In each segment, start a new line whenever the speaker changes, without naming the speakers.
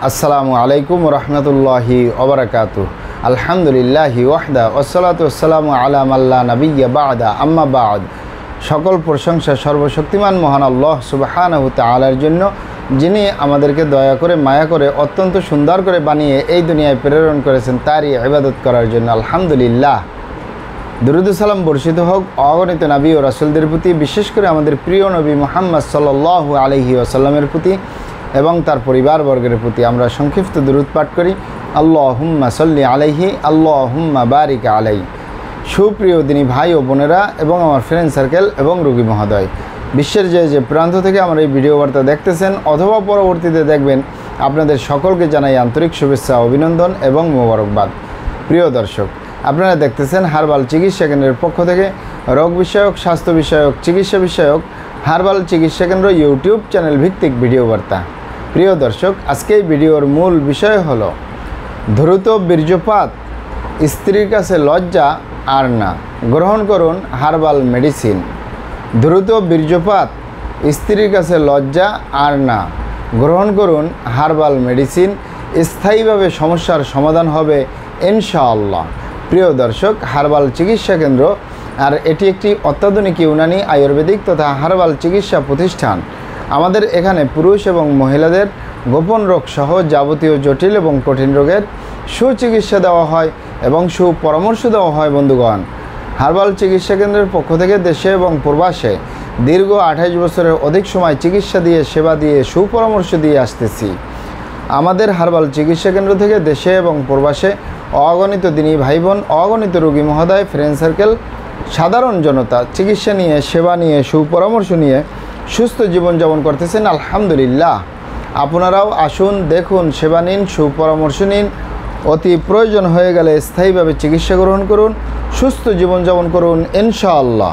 আসসালামু আলাইকুম রহমতুল্লাহি ওবারাকাতুহু। আলহামদুলিল্লাহি ওয়াহদা ওয়াসসালাতু ওয়াসসালামু আলা মাল্লা নাবিয়্যা বা'দা আম্মা বা'দ। সকল প্রশংসা সর্বশক্তিমান মহান আল্লাহ সুবহানাহু তাআলার জন্য, যিনি আমাদেরকে দয়া করে মায়া করে অত্যন্ত সুন্দর করে বানিয়ে এই দুনিয়ায় প্রেরণ করেছেন তারই ইবাদত করার জন্য। আলহামদুলিল্লাহ। দুরূদ ও সালাম বর্ষিত হোক অগণিত নবী ও রাসূলদের প্রতি, বিশেষ করে আমাদের প্রিয় নবী মুহাম্মদ সাল্লাল্লাহু আলাইহি ওয়াসাল্লামের প্রতি এবং তার পরিবারবর্গের প্রতি। আমরা সংক্ষিপ্ত দুরূদ পাঠ করি। আল্লাহুম্মা সাল্লি আলাইহি, আল্লাহুম্মা বারিক আলাইহি। সুপ্রিয় দিনী ভাই ও বোনেরা এবং আমার ফ্রেন্ড সার্কেল এবং রোগী মহোদয়, বিশ্বের যে প্রান্ত থেকে আমার এই ভিডিও বার্তা দেখতেছেন অথবা পরবর্তীতে দেখবেন, আপনাদের সকলকে জানাই আন্তরিক শুভেচ্ছা, অভিনন্দন এবং মোবারকবাদ। প্রিয় দর্শক, আপনারা দেখতেছেন হার্বাল চিকিৎসা কেন্দ্রের পক্ষ থেকে রোগ বিষয়ক, স্বাস্থ্য বিষয়ক, চিকিৎসা বিষয়ক হার্বাল চিকিৎসা কেন্দ্র ইউটিউব চ্যানেল ভিত্তিক ভিডিও বার্তা। প্রিয় দর্শক, আজকে এই ভিডিওর মূল বিষয় হলো দ্রুত বীর্যপাত, স্ত্রীর কাছে লজ্জা আর না, গ্রহণ করুন হার্বাল মেডিসিন। দ্রুত বীর্যপাত, স্ত্রীর কাছে লজ্জা আর না, গ্রহণ করুন হার্বাল মেডিসিন। স্থায়ীভাবে সমস্যার সমাধান হবে ইনশাআল্লাহ। প্রিয় দর্শক, হার্বাল চিকিৎসা কেন্দ্র আর এটি একটি অত্যাধুনিক ইউনানি আয়ুর্বেদিক তথা হার্বাল চিকিৎসা প্রতিষ্ঠান। আমাদের এখানে পুরুষ এবং মহিলাদের গোপন রোগ সহ যাবতীয় জটিল এবং কঠিন রোগের সুচিকিৎসা দেওয়া হয় এবং সুপরামর্শ দেওয়া হয়। বন্ধুগণ, হার্বাল চিকিৎসা কেন্দ্রের পক্ষ থেকে দেশে এবং প্রবাসে দীর্ঘ 28 বছরের অধিক সময় চিকিৎসা দিয়ে, সেবা দিয়ে, সুপরামর্শ দিয়ে আসতেছি। আমাদের হার্বাল চিকিৎসা কেন্দ্র থেকে দেশে এবং প্রবাসে অগণিত দিনী ভাই বোন, অগণিত রোগী মহোদয়, ফ্রেন্ড সার্কেল, সাধারণ জনতা চিকিৎসা নিয়ে, সেবা নিয়ে, সুপরামর্শ নিয়ে সুস্থ জীবনযাপন করতেছেন। আলহামদুলিল্লাহ। আপনারাও আসুন, দেখুন, সেবা নিন, সুপরামর্শ নিন। অতি প্রয়োজন হয়ে গেলে স্থায়ীভাবে চিকিৎসা গ্রহণ করুন, সুস্থ জীবনযাপন করুন ইনশাআল্লাহ।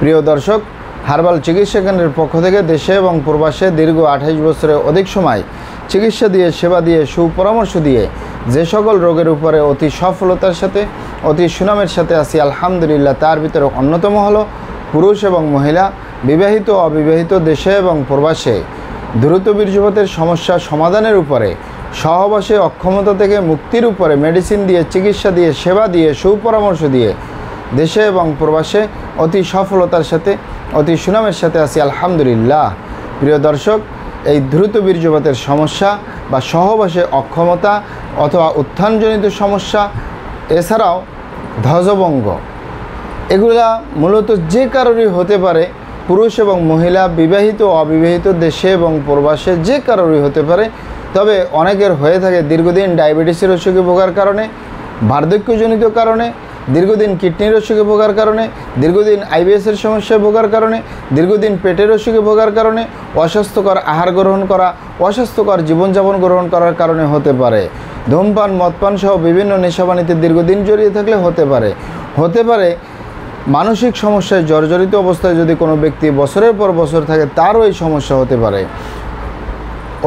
প্রিয় দর্শক, হার্বাল চিকিৎসা কেন্দ্রের পক্ষ থেকে দেশে এবং প্রবাসে দীর্ঘ 28 বছরের অধিক সময় চিকিৎসা দিয়ে, সেবা দিয়ে, সুপরামর্শ দিয়ে যে সকল রোগের উপরে অতি সফলতার সাথে, অতি সুনামের সাথে আছি আলহামদুলিল্লাহ, তার ভিতরে অন্যতম হলো পুরুষ এবং মহিলা, বিবাহিত অবিবাহিত, দেশে এবং প্রবাসে দ্রুত বীর্যপাতের সমস্যা সমাধানের উপরে, সহবাসে অক্ষমতা থেকে মুক্তির উপরে মেডিসিন দিয়ে, চিকিৎসা দিয়ে, সেবা দিয়ে, সুপরামর্শ দিয়ে দেশে এবং প্রবাসে অতি সফলতার সাথে, অতি সুনামের সাথে আছি আলহামদুলিল্লাহ। প্রিয় দর্শক, এই দ্রুত বীর্যপাতের সমস্যা বা সহবাসে অক্ষমতা অথবা উত্থানজনিত সমস্যা, এছাড়াও ধ্বজভঙ্গ, এগুলা মূলত যে কারোরই হতে পারে। পুরুষ এবং মহিলা, বিবাহিত অবিবাহিত, দেশে এবং প্রবাসে যে কারোরই হতে পারে। তবে অনেকের হয়ে থাকে দীর্ঘদিন ডায়াবেটিসের অসুখে ভোগার কারণে, বার্ধক্যজনিত কারণে, দীর্ঘদিন কিডনির অসুখে ভোগার কারণে, দীর্ঘদিন আইবিএসের সমস্যায় ভোগার কারণে, দীর্ঘদিন পেটের অসুখে ভোগার কারণে, অস্বাস্থ্যকর আহার গ্রহণ করা, অস্বাস্থ্যকর জীবনযাপন গ্রহণ করার কারণে হতে পারে। ধূমপান, মদপান সহ বিভিন্ন নেশাবানিতে দীর্ঘদিন জড়িয়ে থাকলে হতে পারে। মানসিক সমস্যায় জর্জরিত অবস্থায় যদি কোনো ব্যক্তি বছরের পর বছর থাকে, তারও এই সমস্যা হতে পারে।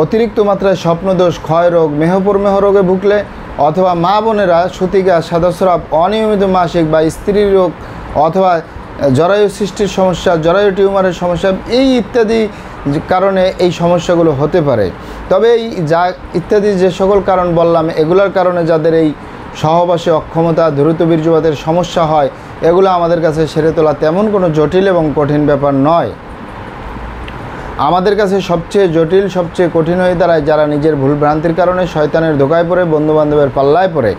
অতিরিক্ত মাত্রায় স্বপ্নদোষ, ক্ষয় রোগ, মেহপ্রমেহ রোগে ভুগলে, অথবা মা বোনেরা সূতিকা, সাদাস্রাব, অনিয়মিত মাসিক বা স্ত্রী রোগ, অথবা জরায়ু সৃষ্টির সমস্যা, জরায়ু টিউমারের সমস্যা, এই ইত্যাদি কারণে এই সমস্যাগুলো হতে পারে। তবে এই ইত্যাদি যে সকল কারণ বললাম, এগুলোর কারণে যাদের এই সহবাসে অক্ষমতা, দ্রুত বীর্যপাতের সমস্যা হয়, এগুলো আমাদের কাছে সেরে তোলা তেমন কোনো জটিল এবং কঠিন ব্যাপার নয়। আমাদের কাছে সবচেয়ে জটিল, সবচেয়ে কঠিন হয়ে দাঁড়ায় যারা নিজের ভুলভ্রান্তির কারণে শয়তানের ধোকায় পড়ে, বন্ধুবান্ধবের পাল্লায় পড়ে,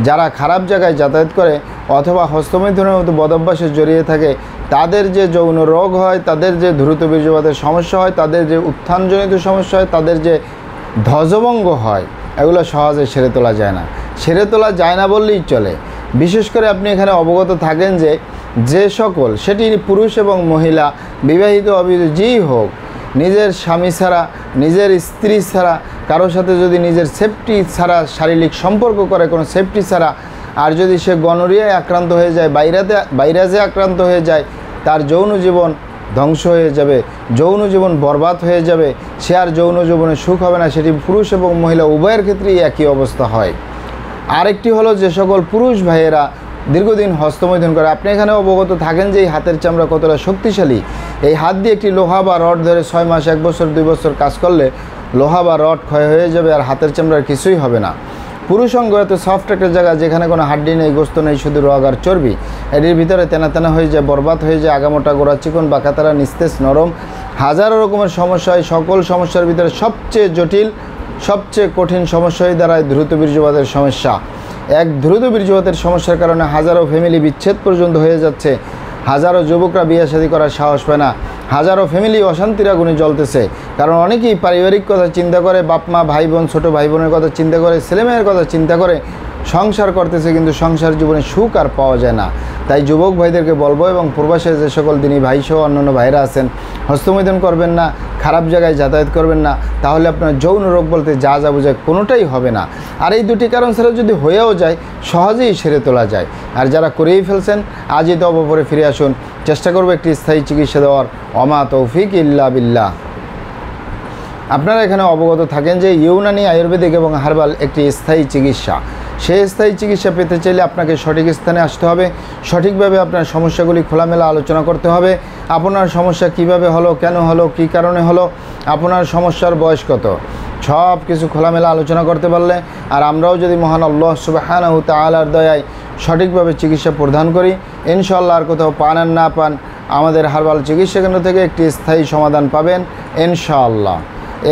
যারা খারাপ জায়গায় যাতায়াত করে অথবা হস্তমৈথুনের মতো বদভ্যাসে জড়িয়ে থাকে, তাদের যে যৌন রোগ হয়, তাদের যে দ্রুত বীর্যপাতের সমস্যা হয়, তাদের যে উত্থানজনিত সমস্যা হয়, তাদের যে ধ্বজভঙ্গ হয়, এগুলো সহজে সেরে তোলা যায় না। সেরে তোলা যায় না বললেই চলে। বিশেষ করে আপনি এখানে অবগত থাকেন যে সকল, সেটি পুরুষ এবং মহিলা, বিবাহিত অবিবাহিত যেই হোক, নিজের স্বামী ছাড়া, নিজের স্ত্রী ছাড়া, কারোর সাথে যদি নিজের সেফটি ছাড়া শারীরিক সম্পর্ক করে, কোনো সেফটি ছাড়া, আর যদি সে গনোরিয়ায় আক্রান্ত হয়ে যায়, ভাইরাসে আক্রান্ত হয়ে যায়, তার যৌন জীবন ধ্বংস হয়ে যাবে, যৌন জীবন বরবাদ হয়ে যাবে, সে আর যৌন জীবনে সুখ হবে না। সেটি পুরুষ এবং মহিলা উভয়ের ক্ষেত্রেই একই অবস্থা হয়। আরেকটি হলো যে সকল পুরুষ ভাইয়েরা দীর্ঘদিন হস্তমৈথুন করে, আপনি এখানে অবগত থাকেন যে এই হাতের চামড়া কতটা শক্তিশালী। এই হাত দিয়ে একটি লোহা বা রড ধরে 6 মাস, 1 বছর, 2 বছর কাজ করলে লোহা বা রড ক্ষয় হয়ে যাবে আর হাতের চামড়ার কিছুই হবে না। পুরুষ অঙ্গ এত সফট একটা জায়গা যেখানে কোনো হাড্ডি নেই, গোস্ত নেই, শুধু রগ আর চর্বি। এটির ভিতরে তেনা তেনা হয়ে যায়, বরবাদ হয়ে যায়, আগামোটা গোড়া চিকন বা কাতারা নিস্তেজ নরম, হাজারো রকমের সমস্যা হয়। সকল সমস্যার ভিতরে সবচেয়ে জটিল, সবচেয়ে কঠিন সমস্যা হয়ে দাঁড়ায় দ্রুত বীর্যপাতের সমস্যা। এক দ্রুত বীর্যপাতের সমস্যার কারণে হাজারো ফ্যামিলি বিচ্ছেদ পর্যন্ত হয়ে যাচ্ছে, হাজারো যুবকরা বিয়ে শাদী করার সাহস পায় না, হাজারো ফ্যামিলি অশান্তির আগুনে জ্বলতেছে। কারণ অনেকেই পারিবারিক কথা চিন্তা করে, বাপ মা ভাই বোন ছোটো ভাই বোনের কথা চিন্তা করে, ছেলেমেয়ের কথা চিন্তা করে সংসার করতেছে, কিন্তু সংসার জীবনে সুখ আর পাওয়া যায় না। তাই যুবক ভাইদেরকে বলবো এবং প্রবাসে যে সকল দিনী ভাইসহ অন্যান্য ভাইরা আছেন, হস্তমৈথুন করবেন না, খারাপ জায়গায় যাতায়াত করবেন না, তাহলে আপনার যৌন রোগ বলতে যা যা বোঝায় কোনোটাই হবে না। আর এই দুটি কারণ ছাড়া যদি হয়েও যায় সহজেই সেরে তোলা যায়। আর যারা করেই ফেলছেন আজই তো অবপরে ফিরে আসুন, চেষ্টা করবো একটি স্থায়ী চিকিৎসা দেওয়ার। অমা তৌফিক ইল্লা বিল্লাহ। আপনারা এখানে অবগত থাকেন যে ইউনানি, আয়ুর্বেদিক এবং হার্বাল একটি স্থায়ী চিকিৎসা। সেই স্থায়ী চিকিৎসা পেতে চাইলে আপনাকে সঠিক স্থানে আসতে হবে, সঠিকভাবে আপনার সমস্যাগুলি খোলামেলা আলোচনা করতে হবে। আপনার সমস্যা কিভাবে হলো, কেন হলো, কী কারণে হলো, আপনার সমস্যার বয়স কত, সব কিছু খোলামেলা আলোচনা করতে পারলে, আর আমরাও যদি মহান আল্লাহ সুবহানাহু তাআলার দয়ায় সঠিকভাবে চিকিৎসা প্রদান করি, ইনশাআল্লাহ আর কোথাও পান আর না পান আমাদের হার্বাল চিকিৎসা কেন্দ্র থেকে একটি স্থায়ী সমাধান পাবেন ইনশাআল্লাহ।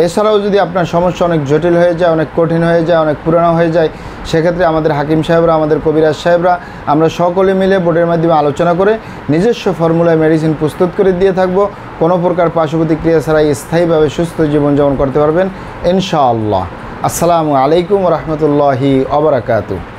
এছাড়াও যদি আপনার সমস্যা অনেক জটিল হয়ে যায়, অনেক কঠিন হয়ে যায়, অনেক পুরানো হয়ে যায়, সেক্ষেত্রে আমাদের হাকিম সাহেবরা, আমাদের কবিরাজ সাহেবরা, আমরা সকলে মিলে বোর্ডের মাধ্যমে আলোচনা করে নিজস্ব ফর্মুলায় মেডিসিন প্রস্তুত করে দিয়ে থাকবো। কোনো প্রকার পার্শ্ব প্রতিক্রিয়া ছাড়াই স্থায়ীভাবে সুস্থ জীবনযাপন করতে পারবেন ইনশাআল্লাহ। আসসালামু আলাইকুম ওয়া রাহমাতুল্লাহি ওয়া বারাকাতুহু।